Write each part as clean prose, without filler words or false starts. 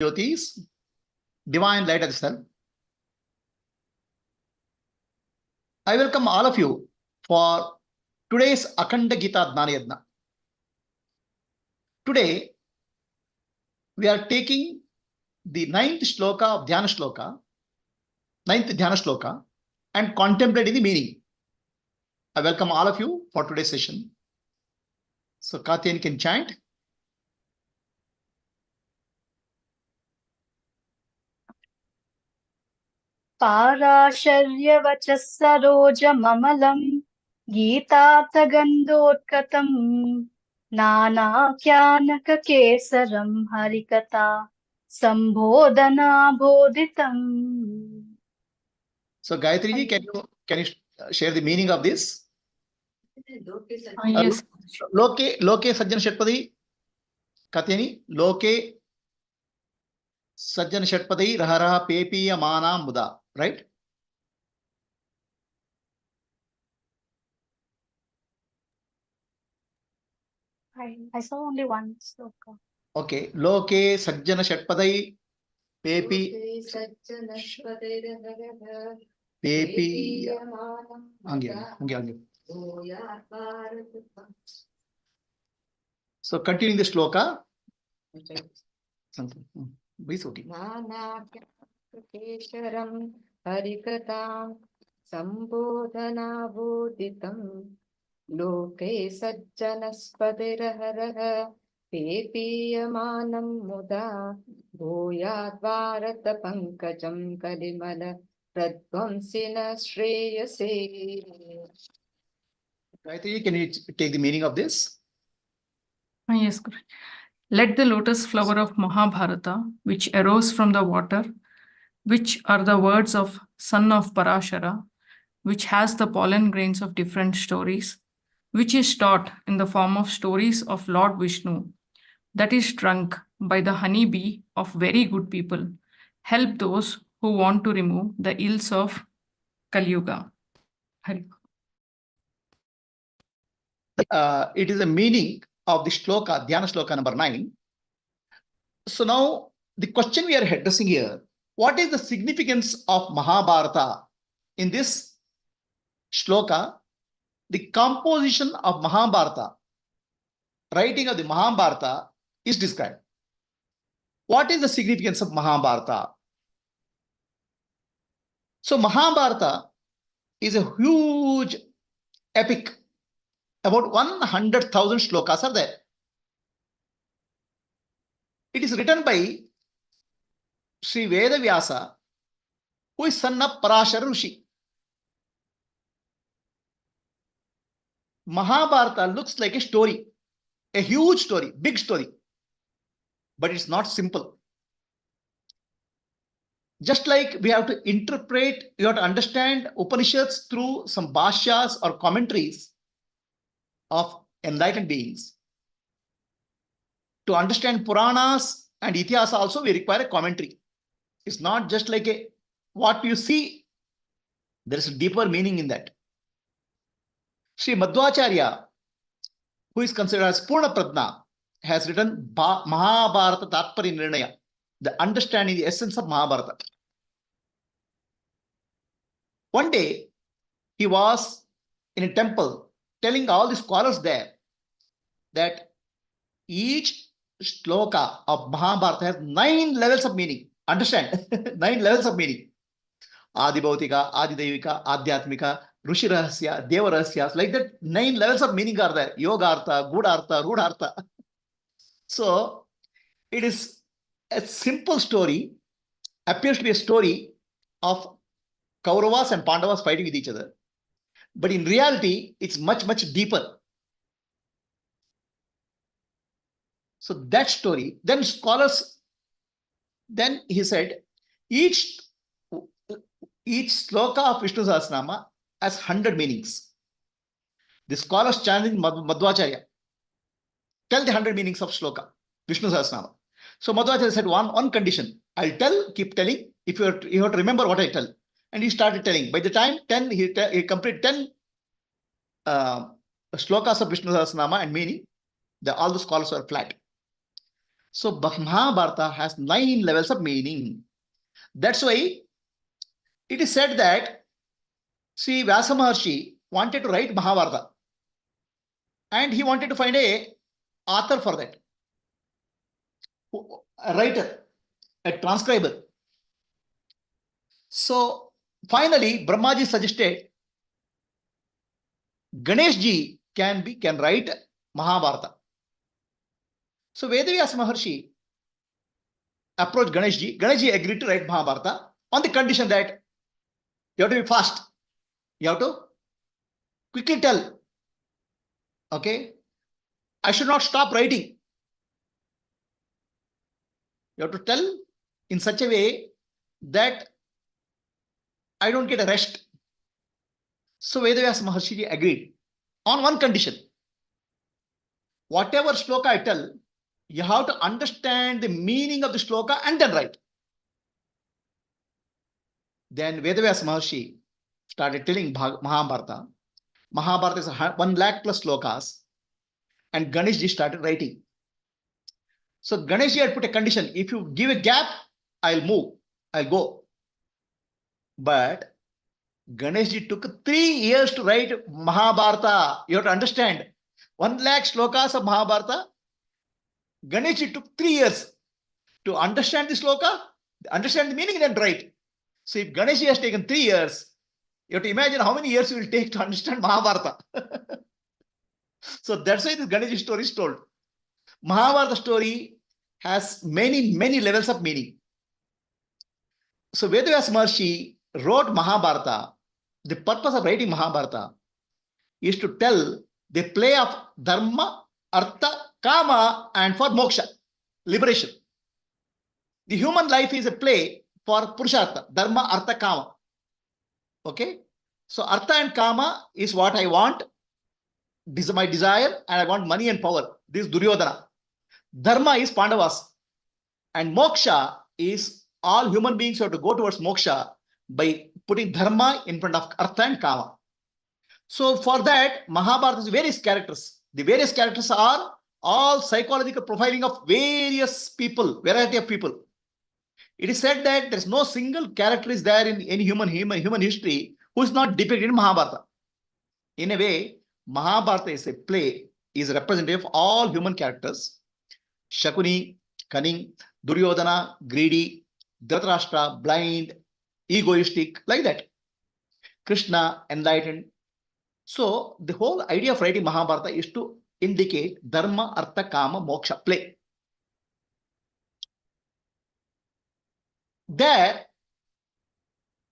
Jyotis, divine light of the self. I welcome all of you for today's Akhanda Gita Dhyana Yajna. Today, we are taking the ninth shloka of Dhyana Shloka, and contemplating the meaning. I welcome all of you for today's session. So, Katyan can chant. पाराशर्यवचः सरोजममलं गीतार्थगन्धोत्कटं नानाख्यानककेसरं हरिकथा सम्बोधनाबोधितम्. So, Gayatri ji, can you share the meaning of this? Yes. Loke Sajjana Shatpadi, Katyani, Loke Sajjana Shatpadi, Rahara Pepi Amana Muda, right? I saw only one sloka. Okay, Loke Sajjana Shatpadai, Pepi, Pepi, Angi. So, continuing the shloka. Please, okay. Kesharam harikatam sambodhanaboditam loke sajjanaspatiraharaha pepiyamanam muda bhoyat bharata pankajam kalimala pradvamsina shreyase. Gayatri, can you take the meaning of this? Yes, Guru. Let the lotus flower of Mahabharata, which arose from the water, which are the words of son of Parashara, which has the pollen grains of different stories, which is taught in the form of stories of Lord Vishnu, that is drunk by the honeybee of very good people, help those who want to remove the ills of Kali Yuga. It is the meaning of the shloka, Dhyana Shloka number 9. So now the question we are addressing here, what is the significance of Mahabharata? In this shloka, the composition of Mahabharata, writing of the Mahabharata is described. What is the significance of Mahabharata? So Mahabharata is a huge epic. About 100,000 shlokas are there. It is written by Sri Veda Vyasa, who is son of Parashara Rishi. Mahabharata looks like a story, a huge story, big story, but it's not simple. Just like we have to interpret, you have to understand Upanishads through some bhashyas or commentaries of enlightened beings. To understand Puranas and Itihasa also, we require a commentary. It's not just like what you see. There is a deeper meaning in that. Sri Madhvacharya, who is considered as Purna Pradna, has written Mahabharata Tatpari Nirnaya, the understanding the essence of Mahabharata. One day, he was in a temple telling all the scholars there that each shloka of Mahabharata has 9 levels of meaning. Understand? 9 levels of meaning. Adi Bhautika, Adi Devika, Adhyatmika, Rushi Rahasya, Deva Rahasyas. Like that, 9 levels of meaning are there. Yoga Artha, Good Artha, Rude Artha. So, it is a simple story, appears to be a story of Kauravas and Pandavas fighting with each other. But in reality, it's much, much deeper. So that story, then scholars, then he said, each sloka of Vishnu Sahasranama has 100 meanings. The scholars chanting Madhvacharya, tell the 100 meanings of sloka, Vishnu Sahasranama. So Madhvacharya said, one condition, I'll tell, keep telling, if you have to remember what I tell. And he started telling. By the time 10, he completed 10 slokas of Vishnu Sahasranama and meaning, all the scholars were flat. So Mahabharata has 9 levels of meaning. That's why it is said that, see, Vyasa Maharshi wanted to write Mahabharata and he wanted to find a author for that, a writer, a transcriber. So finally, Brahmaji suggested Ganeshji can write Mahabharata. So Vedavyas Maharshi approached Ganeshji. Ganeshji agreed to write Mahabharata on the condition that you have to be fast. You have to quickly tell. Okay, I should not stop writing. You have to tell in such a way that I don't get a rest. So Vedavyas Maharshi agreed on one condition. Whatever shloka I tell, you have to understand the meaning of the shloka and then write. Then Vedavyas Maharshi started telling Mahabharata. Mahabharata is 1 lakh plus slokas, and Ganeshji started writing. So Ganeshji had put a condition: if you give a gap, I'll move, I'll go. But Ganeshji took 3 years to write Mahabharata. You have to understand, 1 lakh slokas of Mahabharata, Ganeshji took 3 years to understand the sloka, understand the meaning, then write. So if Ganeshji has taken 3 years, you have to imagine how many years it will take to understand Mahabharata. So that's why this Ganeshji story is told. Mahabharata story has many, many levels of meaning. So Vedavyas Maharshi wrote Mahabharata. The purpose of writing Mahabharata is to tell the play of dharma, artha, kama, and for moksha, liberation. The human life is a play for purushartha, dharma, artha, kama. Okay? So artha and kama is what I want. This is my desire, and I want money and power. This is Duryodhana. Dharma is Pandavas. And moksha is all human beings have to go towards moksha by putting dharma in front of artha and kama. So for that, Mahabharata has various characters. The various characters are all psychological profiling of various people, variety of people. It is said that there is no single character is there in any human history who is not depicted in Mahabharata. In a way, Mahabharata is a play, is representative of all human characters. Shakuni, cunning; Duryodhana, greedy; Dhritarashtra, blind, egoistic, like that. Krishna, enlightened. So the whole idea of writing Mahabharata is to indicate dharma, artha, kama, moksha, play. There,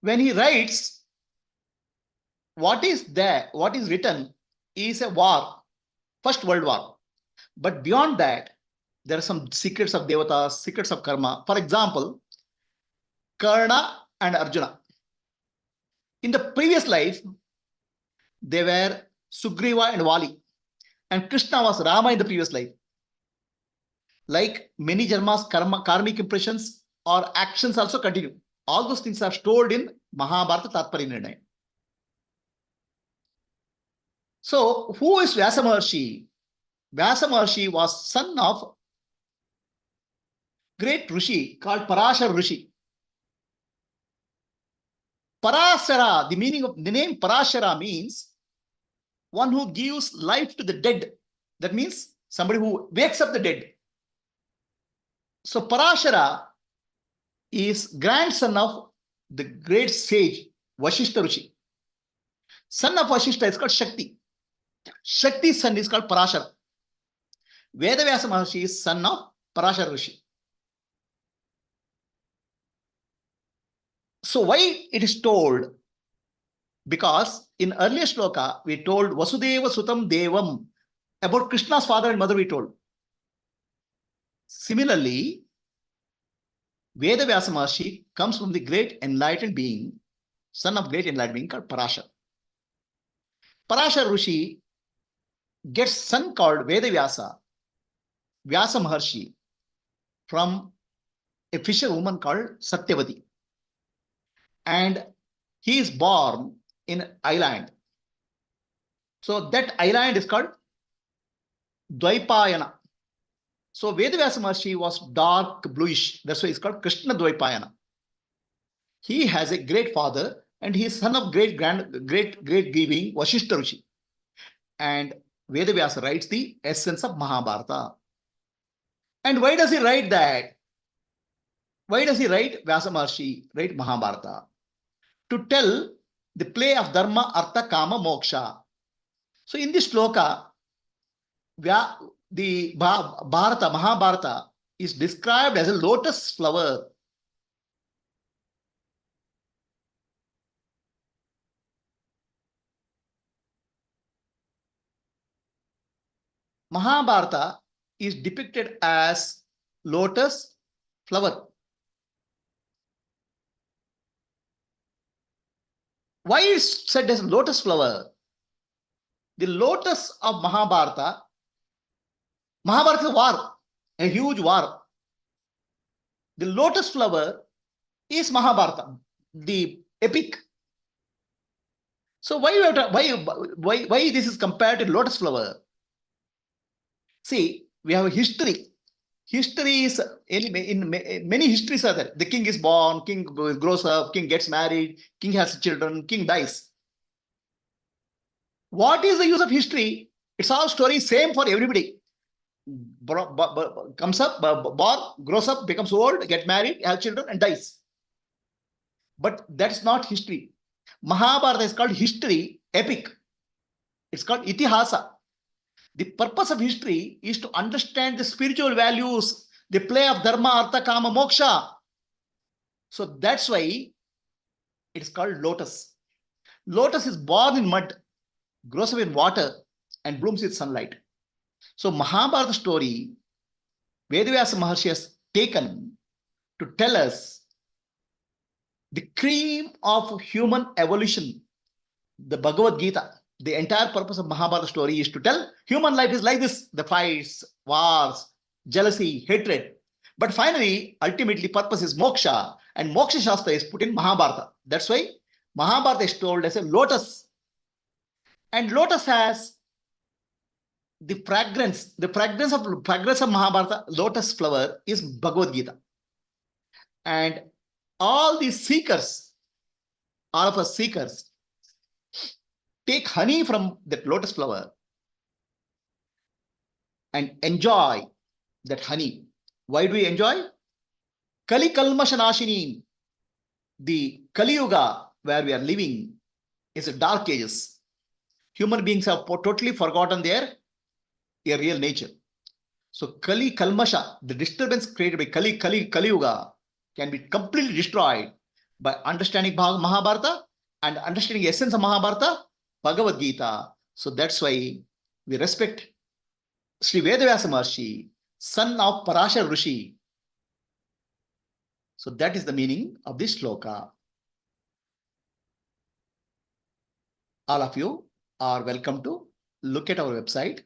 when he writes, what is there, what is written is a war, First World War. But beyond that, there are some secrets of devatas, secrets of karma. For example, Karna and Arjuna. In the previous life, they were Sugriva and Vali. And Krishna was Rama in the previous life. Like many Jarmas, karmic impressions or actions also continue. All those things are stored in Mahabharata Tatparya Nirnaya. So, who is Vyasa Maharshi? Vyasa Maharshi was son of great Rishi called Parashara Rishi. Parashara, the meaning of the name Parashara means one who gives life to the dead. That means somebody who wakes up the dead. So Parashara is grandson of the great sage Vashishta Rishi. Son of Vashishta is called Shakti. Shakti's son is called Parashara. Vedavyasa Maharshi is son of Parashara Rishi. So why it is told? Because in earlier shloka, we told Vasudeva Sutam Devam. About Krishna's father and mother we told. Similarly, Vedavyasa Maharshi comes from the great enlightened being, son of great enlightened being called Parashara. Parashara Rishi gets son called Vedavyasa, Vyasa Maharshi, from a fisher woman called Satyavati. And he is born in island. So that island is called Dvaipayana. So Vedavyasa Maharshi was dark bluish. That's why it's called Krishna Dvaipayana. He has a great father, and he is son of great giving Vashishta Rishi. And Vedavyasa writes the essence of Mahabharata. And why does he write that? Why does he write Vyasa Maharshi, write Mahabharata? To tell the play of Dharma, Artha, Kama, Moksha. So in this sloka, the Bharata, Mahabharata is described as a lotus flower. Mahabharata is depicted as lotus flower. Why is said as lotus flower? The lotus of Mahabharata, Mahabharata is a war, a huge war. The lotus flower is Mahabharata, the epic. So why this is compared to lotus flower? See, we have a history. History is in many histories are there. The king is born, king grows up, king gets married, king has children, king dies. What is the use of history? It's all story, same for everybody. Comes up, born, grows up, becomes old, get married, has children, and dies. But that's not history. Mahabharata is called history, epic. It's called itihasa. The purpose of history is to understand the spiritual values, the play of dharma, artha, kama, moksha. So that's why it's called lotus. Lotus is born in mud, grows up in water, and blooms with sunlight. So Mahabharata story, Vedavyasa Maharshi has taken to tell us the cream of human evolution, the Bhagavad Gita. The entire purpose of Mahabharata story is to tell human life is like this, the fights, wars, jealousy, hatred. But finally, ultimately, purpose is moksha, and moksha shastra is put in Mahabharata. That's why Mahabharata is told as a lotus. And lotus has the fragrance of Mahabharata, lotus flower, is Bhagavad Gita. And all these seekers, all of us seekers, take honey from that lotus flower and enjoy that honey. Why do we enjoy? Kali Kalmashanashini, the Kali Yuga where we are living, is a dark ages. Human beings have totally forgotten their real nature. So Kali Kalmasha, the disturbance created by Kali Yuga, can be completely destroyed by understanding Mahabharata and understanding the essence of Mahabharata, Bhagavad Gita. So that's why we respect Sri Vedavyasa Maharshi, son of Parashar Rishi. So that is the meaning of this sloka. All of you are welcome to look at our website,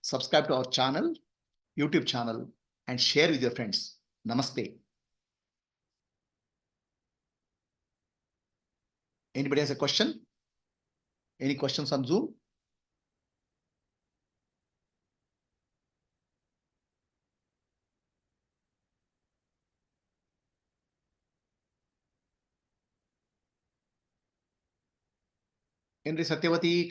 subscribe to our channel, YouTube channel, and share with your friends. Namaste. Anybody has a question? Any questions on Zoom? Henry Satyavati.